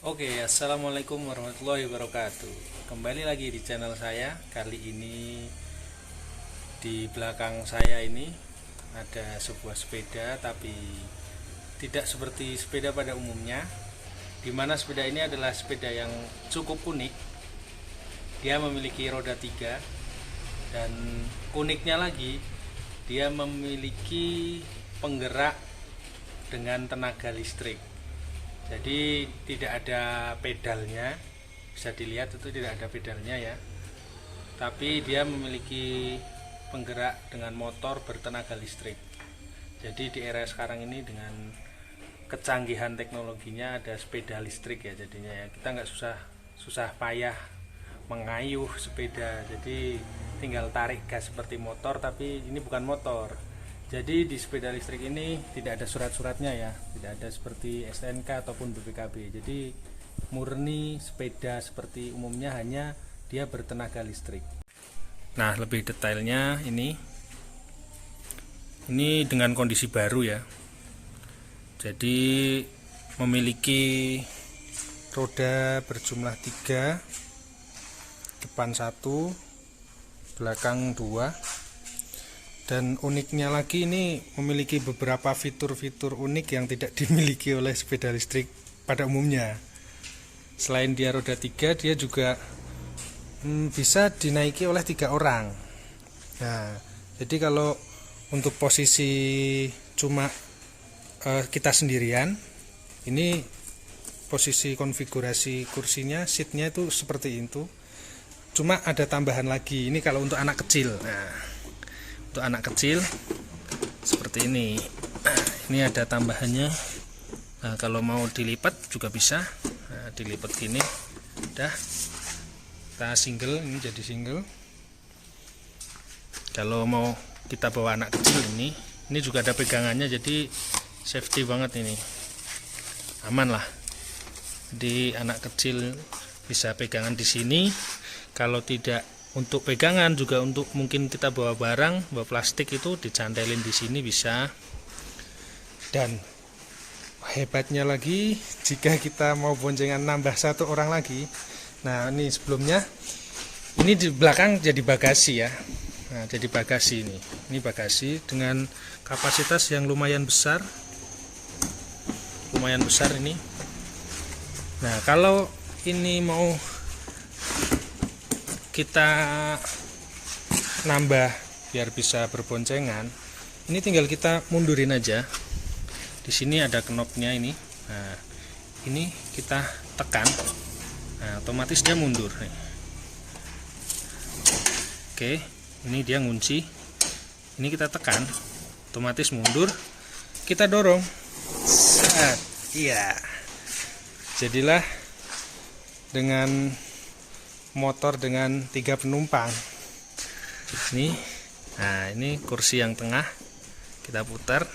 Oke, assalamualaikum warahmatullahi wabarakatuh. Kembali lagi di channel saya. Kali ini di belakang saya ini ada sebuah sepeda, tapi tidak seperti sepeda pada umumnya. Di mana sepeda ini adalah sepeda yang cukup unik. Dia memiliki roda 3 dan uniknya lagi dia memiliki penggerak dengan tenaga listrik. Jadi tidak ada pedalnya, bisa dilihat itu tidak ada pedalnya ya. Tapi dia memiliki penggerak dengan motor bertenaga listrik. Jadi di era sekarang ini dengan kecanggihan teknologinya ada sepeda listrik ya jadinya ya. Kita nggak susah payah mengayuh sepeda. Jadi tinggal tarik gas seperti motor, tapi ini bukan motor. Jadi di sepeda listrik ini tidak ada surat-suratnya ya, tidak ada seperti STNK ataupun BPKB. Jadi murni sepeda seperti umumnya, hanya dia bertenaga listrik. Nah, lebih detailnya ini dengan kondisi baru ya. Jadi memiliki roda berjumlah 3, depan 1, belakang 2. Dan uniknya lagi ini memiliki beberapa fitur-fitur unik yang tidak dimiliki oleh sepeda listrik pada umumnya. Selain dia roda 3, dia juga bisa dinaiki oleh 3 orang. Nah, jadi kalau untuk posisi cuma kita sendirian, ini posisi konfigurasi kursinya, seatnya itu seperti itu. Cuma ada tambahan lagi, ini kalau untuk anak kecil. Nah, untuk anak kecil seperti ini. Nah, ini ada tambahannya. Nah, kalau mau dilipat juga bisa. Nah, dilipat gini. Udah. Kita single, ini jadi single. Kalau mau kita bawa anak kecil ini juga ada pegangannya, jadi safety banget ini. Aman lah. Jadi anak kecil bisa pegangan di sini. Kalau tidak untuk pegangan, juga untuk mungkin kita bawa barang, bawa plastik itu dicantelin di sini bisa. Dan hebatnya lagi, jika kita mau boncengan nambah 1 orang lagi. Nah, ini sebelumnya ini di belakang jadi bagasi ya. Nah, jadi bagasi ini. Ini bagasi dengan kapasitas yang lumayan besar. Lumayan besar ini. Nah, kalau ini mau kita nambah biar bisa berboncengan, ini tinggal kita mundurin aja. Di sini ada knopnya ini. Nah, ini kita tekan. Nah, otomatis dia mundur. Oke, ini dia ngunci. Ini kita tekan, otomatis mundur. Kita dorong. Set. Iya. Jadilah dengan motor dengan 3 penumpang. Nih, nah ini kursi yang tengah, kita putar.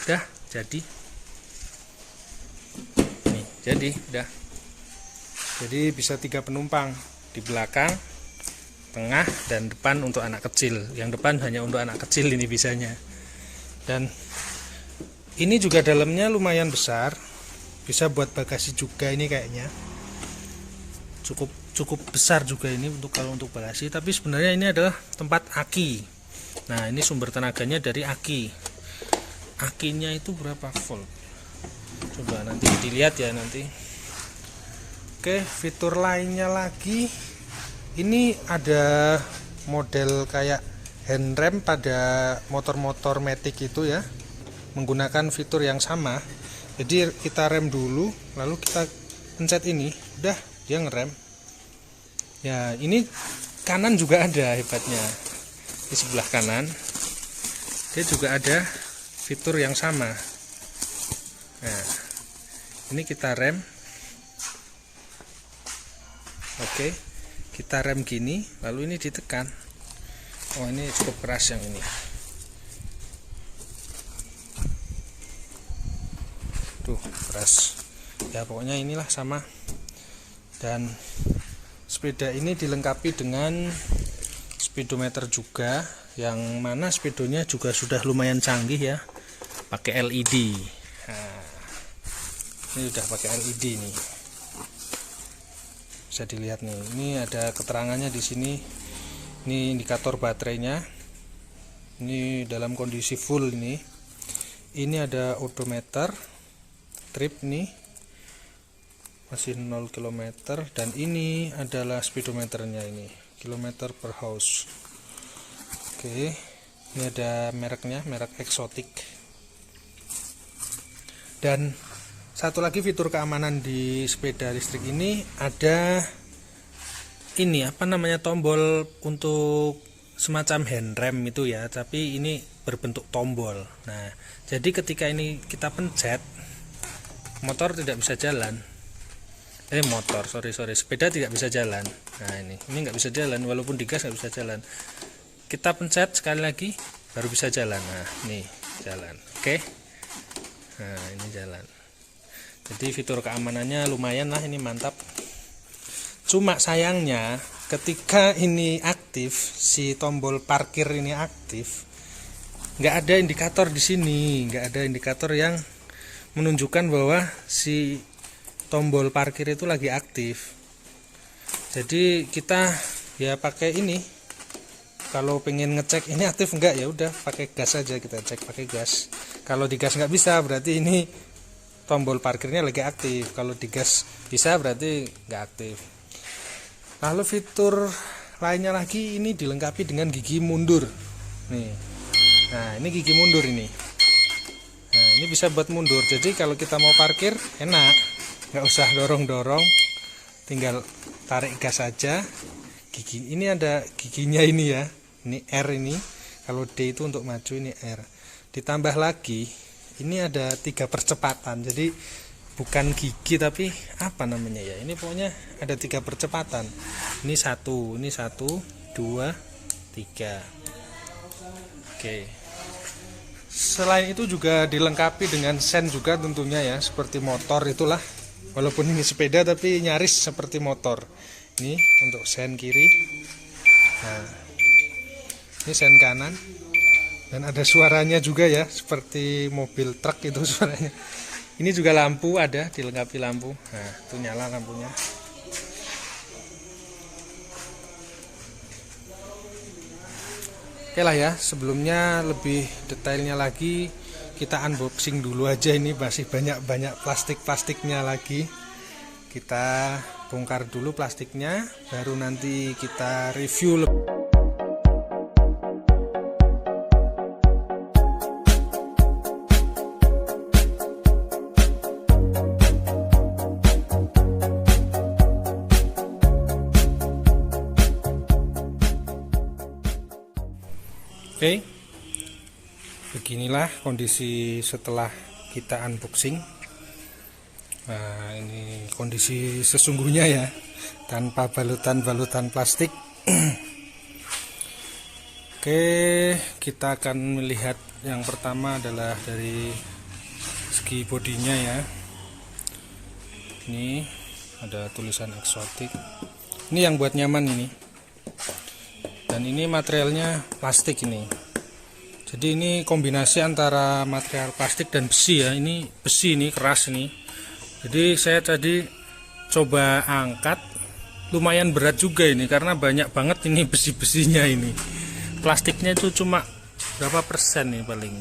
Udah jadi. Nih, jadi udah. Jadi bisa 3 penumpang, di belakang, tengah, dan depan untuk anak kecil. Yang depan hanya untuk anak kecil ini bisanya. Dan ini juga dalamnya lumayan besar, bisa buat bagasi juga ini kayaknya. Cukup besar juga ini kalau untuk bagasi, tapi sebenarnya ini adalah tempat aki. Nah, ini sumber tenaganya dari aki. Akinya itu berapa volt? Coba nanti dilihat ya nanti. Oke, fitur lainnya lagi, ini ada model kayak handrem pada motor-motor Matic itu ya, menggunakan fitur yang sama. Jadi kita rem dulu, lalu kita pencet ini, udah dia ngerem ya. Ini kanan juga ada, hebatnya di sebelah kanan dia juga ada fitur yang sama. Nah, ini kita rem. Oke, kita rem gini, lalu ini ditekan. Oh, ini cukup keras yang ini. Tuh, keras ya, pokoknya inilah sama. Dan sepeda ini dilengkapi dengan speedometer juga, yang mana speedonya juga sudah lumayan canggih ya, pakai LED. Nah, Ini udah pakai LED nih, bisa dilihat nih. Ini ada keterangannya di sini. Ini indikator baterainya. Ini dalam kondisi full ini. Ini ada odometer, trip nih masih 0 km, dan ini adalah speedometernya, ini kilometer per hours. Oke, ini ada mereknya, merek eksotik. Dan satu lagi fitur keamanan di sepeda listrik ini ada ini apa namanya, tombol untuk semacam handrem itu ya, tapi ini berbentuk tombol. Nah, jadi ketika ini kita pencet, motor tidak bisa jalan. Sepeda tidak bisa jalan. Nah, ini nggak bisa jalan, walaupun digas nggak bisa jalan. Kita pencet sekali lagi baru bisa jalan. Nah, ini jalan. Oke. Nah, ini jalan. Jadi fitur keamanannya lumayan lah, ini mantap. Cuma sayangnya ketika ini aktif, si tombol parkir ini aktif, nggak ada indikator di sini, nggak ada indikator yang menunjukkan bahwa si tombol parkir itu lagi aktif. Jadi kita ya pakai ini, kalau pengen ngecek ini aktif enggak, ya udah pakai gas aja, kita cek pakai gas. Kalau digas nggak bisa, berarti ini tombol parkirnya lagi aktif. Kalau digas bisa, berarti nggak aktif. Lalu fitur lainnya lagi, ini dilengkapi dengan gigi mundur nih. Nah, ini gigi mundur ini. Nah, ini bisa buat mundur. Jadi kalau kita mau parkir enak, nggak usah dorong-dorong, tinggal tarik gas saja. Gigi ini ada giginya ini ya. Ini R ini. Kalau D itu untuk maju, ini R. Ditambah lagi, ini ada 3 percepatan. Jadi bukan gigi tapi apa namanya ya, ini pokoknya ada 3 percepatan. Ini 1, 2, 3. Oke. Selain itu juga dilengkapi dengan sen juga tentunya ya, seperti motor itulah. Walaupun ini sepeda tapi nyaris seperti motor. Ini untuk sen kiri. Nah, ini sen kanan. Dan ada suaranya juga ya, seperti mobil truk itu suaranya. Ini juga lampu ada, dilengkapi lampu. Nah, itu nyala lampunya. Oke lah ya, sebelumnya lebih detailnya lagi kita unboxing dulu aja. Ini masih banyak plastiknya lagi. Kita bongkar dulu plastiknya, baru nanti kita review lebih. Oke, beginilah kondisi setelah kita unboxing. Nah, ini kondisi sesungguhnya ya, tanpa balutan plastik. Oke, kita akan melihat yang pertama adalah dari segi bodinya ya. Ini ada tulisan eksotik. Ini yang buat nyaman ini. Dan ini materialnya plastik ini. Jadi ini kombinasi antara material plastik dan besi ya. Ini besi, ini keras ini. Jadi saya tadi coba angkat, lumayan berat juga ini karena banyak banget ini besi-besinya ini. Plastiknya itu cuma berapa persen nih paling?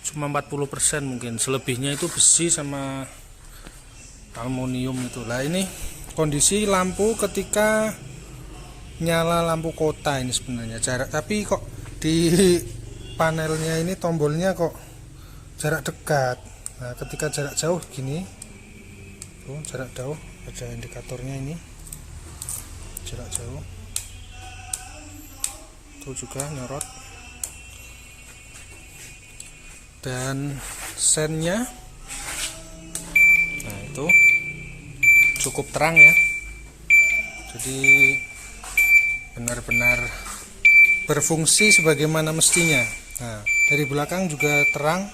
Cuma 40% mungkin. Selebihnya itu besi sama aluminium itu. Lah ini kondisi lampu ketika nyala lampu kota ini sebenarnya jarak, tapi kok di panelnya ini tombolnya kok jarak dekat. Nah, ketika jarak jauh gini tuh, jarak jauh ada indikatornya ini, jarak jauh tuh juga nyorot. Dan sennya, nah itu cukup terang ya, jadi benar-benar berfungsi sebagaimana mestinya. Nah, dari belakang juga terang.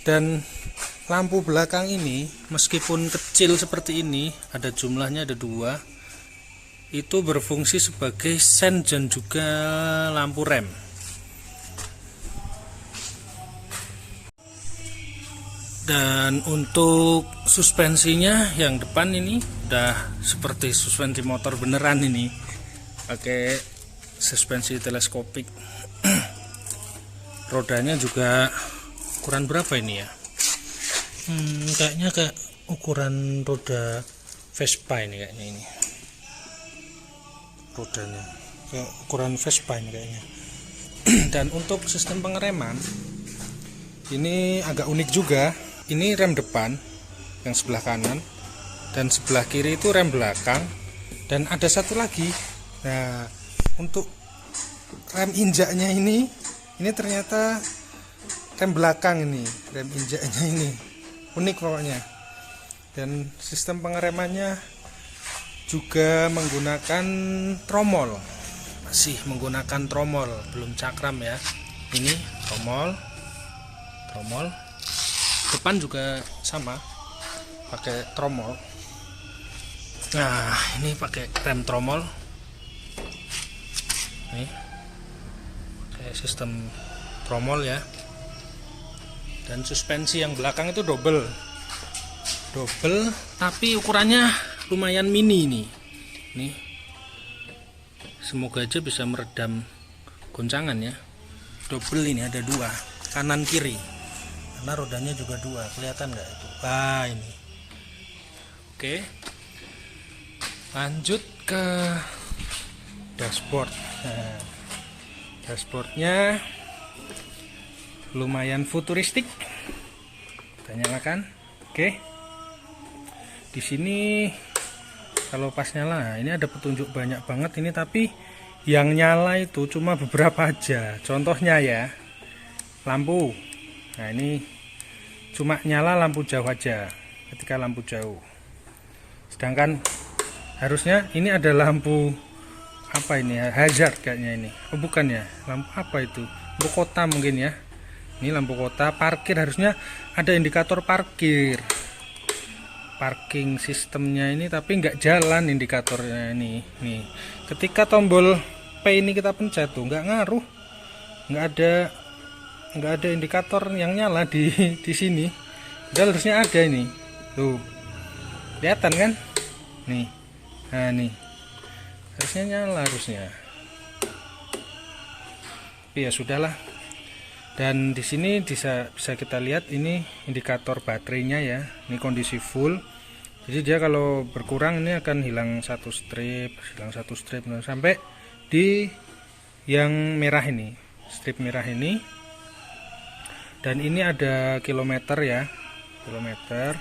Dan lampu belakang ini meskipun kecil seperti ini, ada jumlahnya ada 2, itu berfungsi sebagai sen dan juga lampu rem. Dan untuk suspensinya yang depan ini udah seperti suspensi motor beneran ini, pakai suspensi teleskopik. Rodanya juga ukuran berapa ini ya? Kayaknya kayak ukuran roda Vespa ini kayaknya ini. Rodanya kayak ukuran Vespa ini kayaknya. Dan untuk sistem pengereman ini agak unik juga. Ini rem depan yang sebelah kanan dan sebelah kiri itu rem belakang, dan ada satu lagi. Nah, untuk rem injaknya ini ternyata rem belakang ini, rem injaknya ini unik pokoknya. Dan sistem pengeremannya juga menggunakan tromol, masih menggunakan tromol, belum cakram ya. Ini tromol depan juga sama, pakai tromol. Nah, ini pakai rem tromol nih, kayak sistem tromol ya. Dan suspensi yang belakang itu double tapi ukurannya lumayan mini nih. Semoga aja bisa meredam goncangan ya. Double ini ada dua, kanan kiri, karena rodanya juga dua. Kelihatan nggak itu? Ini oke. Lanjut ke dashboard. Nah, dashboardnya lumayan futuristik. Kita nyalakan. Oke. Di sini kalau pas nyala, ini ada petunjuk banyak banget ini, tapi yang nyala itu cuma beberapa aja. Contohnya ya, lampu. Nah, ini cuma nyala lampu jauh aja ketika lampu jauh. Sedangkan harusnya ini ada lampu apa ini ya, hazard kayaknya ini. Oh bukan ya, lampu apa itu? Lampu kota mungkin ya. Ini lampu kota. Parkir harusnya ada indikator parkir. Parking sistemnya ini tapi nggak jalan indikatornya ini. Nih, ketika tombol P ini kita pencet tuh nggak ngaruh, nggak ada indikator yang nyala di sini. Padahal harusnya ada ini. Tuh, kelihatan kan? Nih, nah nih, harusnya nyala harusnya. Tapi ya sudahlah. Dan di sini bisa kita lihat ini indikator baterainya ya. Ini kondisi full. Jadi dia kalau berkurang ini akan hilang satu strip sampai di yang merah ini, strip merah ini. Dan ini ada kilometer ya, kilometer.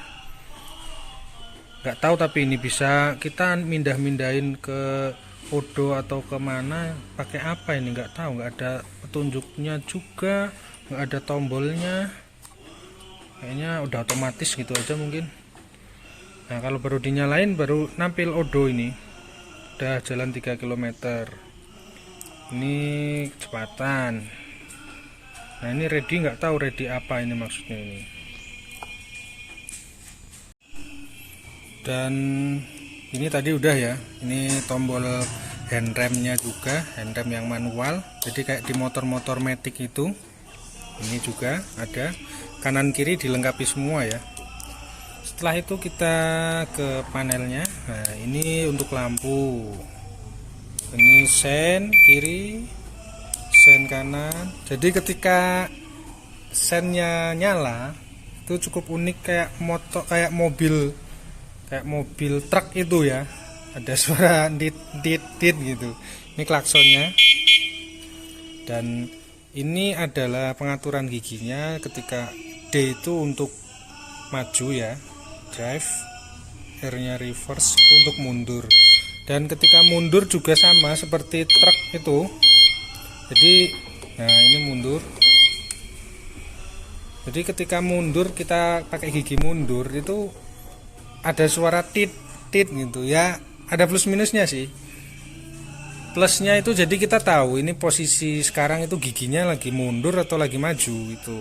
Nggak tahu tapi ini bisa kita mindahin ke Odo atau kemana pakai apa ini, nggak tahu, nggak ada petunjuknya juga, nggak ada tombolnya, kayaknya udah otomatis gitu aja mungkin. Nah, kalau baru dinyalain baru nampil Odo ini udah jalan 3 km. Ini kecepatan. Nah, ini ready, nggak tahu ready apa ini maksudnya ini. Dan ini tadi udah ya, ini tombol handremnya juga, handrem yang manual, jadi kayak di motor-motor Matic itu. Ini juga ada, kanan kiri dilengkapi semua ya. Setelah itu kita ke panelnya. Nah, ini untuk lampu, ini sen kiri, sen kanan. Jadi ketika sennya nyala itu cukup unik, kayak motor, kayak mobil truk itu ya, ada suara dit gitu. Ini klaksonnya. Dan ini adalah pengaturan giginya. Ketika D itu untuk maju ya, drive, R nya reverse itu untuk mundur. Dan ketika mundur juga sama seperti truk itu. Jadi nah ini mundur. Jadi ketika mundur, kita pakai gigi mundur itu ada suara tit gitu ya. Ada plus minusnya sih. Plusnya itu jadi kita tahu ini posisi sekarang itu giginya lagi mundur atau lagi maju itu.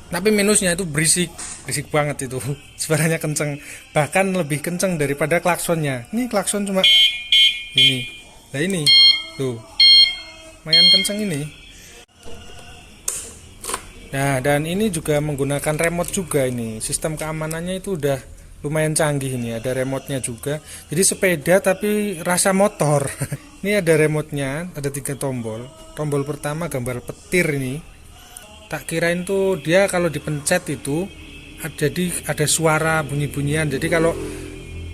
Tapi minusnya itu berisik banget itu. Suaranya kenceng, bahkan lebih kenceng daripada klaksonnya. Ini klakson cuma ini. Nah ini tuh lumayan kenceng ini. Nah, dan ini juga menggunakan remote juga ini. Sistem keamanannya itu udah lumayan canggih ini, ada remote-nya juga. Jadi sepeda tapi rasa motor. Ini ada remote-nya, ada 3 tombol. Tombol pertama gambar petir ini. Tak kirain tuh dia kalau dipencet itu jadi ada suara bunyi-bunyian. Jadi kalau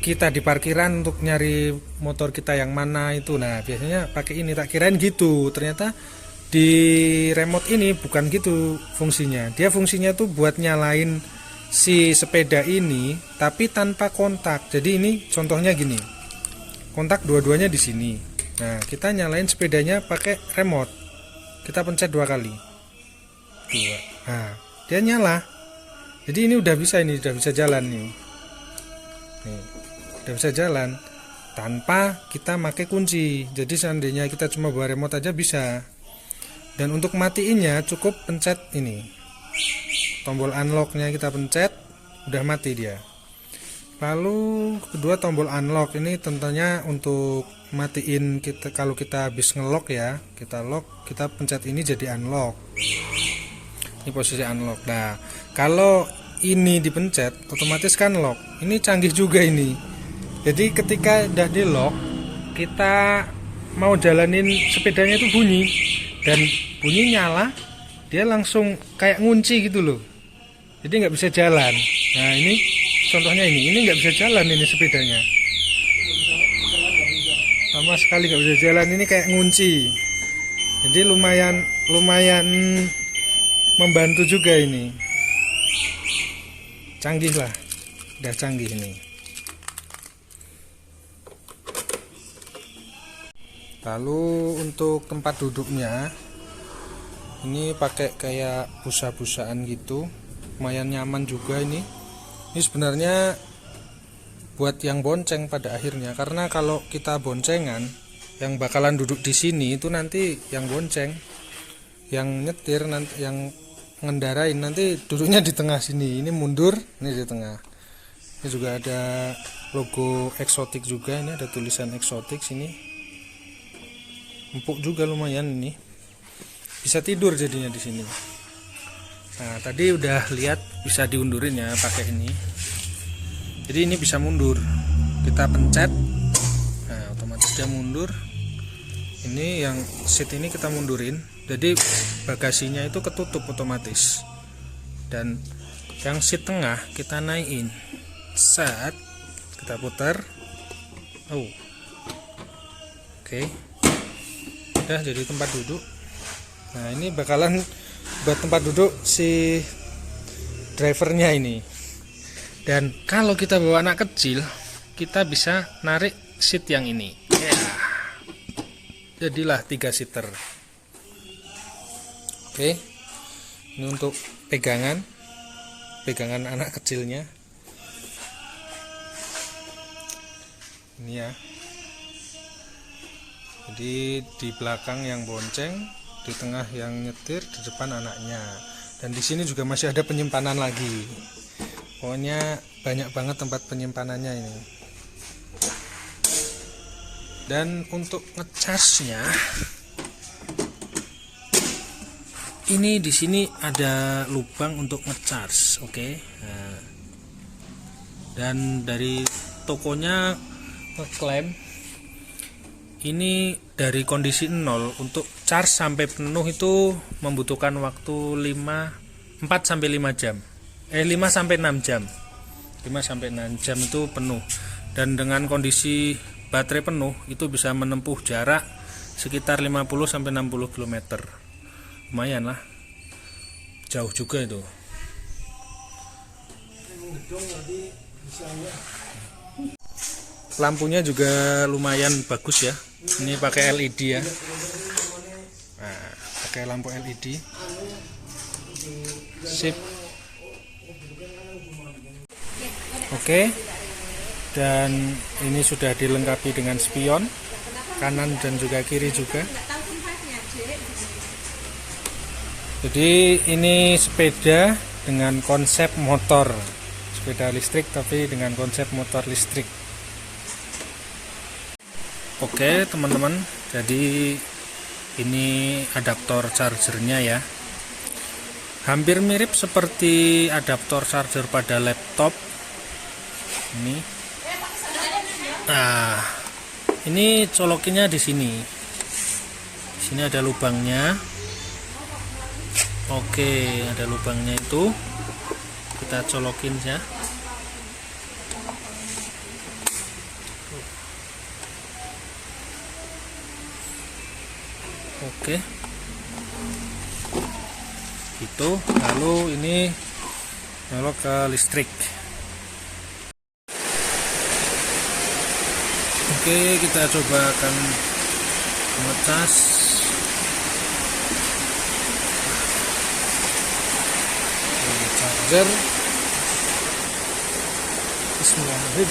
kita di parkiran untuk nyari motor kita yang mana itu, nah biasanya pakai ini. Tak kirain gitu, ternyata di remote ini bukan gitu fungsinya. Dia fungsinya tuh buat nyalain si sepeda ini tapi tanpa kontak. Jadi ini contohnya gini, kontak dua-duanya di sini. Nah, kita nyalain sepedanya pakai remote. Kita pencet 2 kali. 2. Nah, dia nyala. Jadi ini udah bisa jalan nih. Nih, udah bisa jalan tanpa kita pakai kunci. Jadi seandainya kita cuma bawa remote aja bisa. Dan untuk matiinnya cukup pencet ini, tombol unlocknya kita pencet, udah mati dia. Lalu kedua tombol unlock ini tentunya untuk matiin kita kalau kita habis ngelock ya, kita lock, kita pencet ini jadi unlock. Ini posisi unlock. Nah, kalau ini dipencet otomatis kan lock. Ini canggih juga ini. Jadi ketika udah di lock, kita mau jalanin sepedanya itu bunyi. Dan bunyi nyala, dia langsung kayak ngunci gitu loh. Jadi nggak bisa jalan. Nah ini contohnya ini nggak bisa jalan ini sepedanya. Sama sekali nggak bisa jalan, ini kayak ngunci. Jadi lumayan membantu juga ini. Canggih lah, udah canggih ini. Lalu untuk tempat duduknya ini pakai kayak busa-busaan gitu, lumayan nyaman juga ini. Ini sebenarnya buat yang bonceng pada akhirnya, karena kalau kita boncengan yang bakalan duduk di sini itu nanti yang bonceng, yang nyetir nanti, yang ngendarain nanti duduknya di tengah sini. Ini mundur, ini di tengah. Ini juga ada logo eksotik juga, ini ada tulisan eksotik sini. Empuk juga lumayan ini. Bisa tidur jadinya di sini. Nah, tadi udah lihat bisa diundurin ya pakai ini. Jadi ini bisa mundur. Kita pencet. Nah, otomatis dia mundur. Ini yang seat ini kita mundurin. Jadi bagasinya itu ketutup otomatis. Dan yang seat tengah kita naikin. Saat kita putar. Oh. Oke. Udah jadi tempat duduk. Nah ini bakalan buat tempat duduk si drivernya ini. Dan kalau kita bawa anak kecil, kita bisa narik seat yang ini ya. Jadilah 3 seater. Oke, ini untuk pegangan anak kecilnya ini ya. Jadi di belakang yang bonceng, di tengah yang nyetir, di depan anaknya. Dan di sini juga masih ada penyimpanan lagi. Pokoknya banyak banget tempat penyimpanannya ini. Dan untuk ngecasnya, ini di sini ada lubang untuk ngecas, oke. Nah, dan dari tokonya ngeklaim ini dari kondisi 0 untuk charge sampai penuh itu membutuhkan waktu 4 sampai 5 jam. 5 sampai 6 jam. 5 sampai 6 jam itu penuh. Dan dengan kondisi baterai penuh itu bisa menempuh jarak sekitar 50 sampai 60 km. Lumayan lah. Jauh juga itu. Lampunya juga lumayan bagus ya. Ini pakai LED ya. Nah, pakai lampu LED. Sip. Oke. Dan ini sudah dilengkapi dengan spion kanan dan juga kiri juga. Jadi ini sepeda dengan konsep motor. Sepeda listrik tapi dengan konsep motor listrik. Oke teman-teman, jadi ini adaptor chargernya ya. Hampir mirip seperti adaptor charger pada laptop ini. Nah, ini colokinnya di sini. Di sini ada lubangnya. Oke, ada lubangnya itu. Kita colokin ya. Oke. Gitu. Lalu ini nyolok ke listrik. Oke, kita coba akan ngecas. Charger. Bismillahirrahmanirrahim.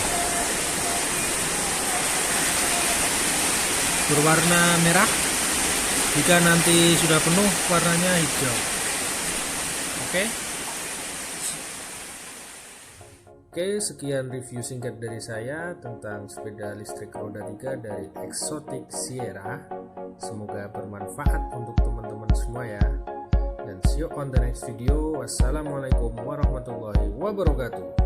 Berwarna merah. Jika nanti sudah penuh, warnanya hijau. Oke, sekian review singkat dari saya tentang sepeda listrik roda 3 dari Exotic Sierra. Semoga bermanfaat untuk teman-teman semua ya. Dan see you on the next video. Wassalamualaikum warahmatullahi wabarakatuh.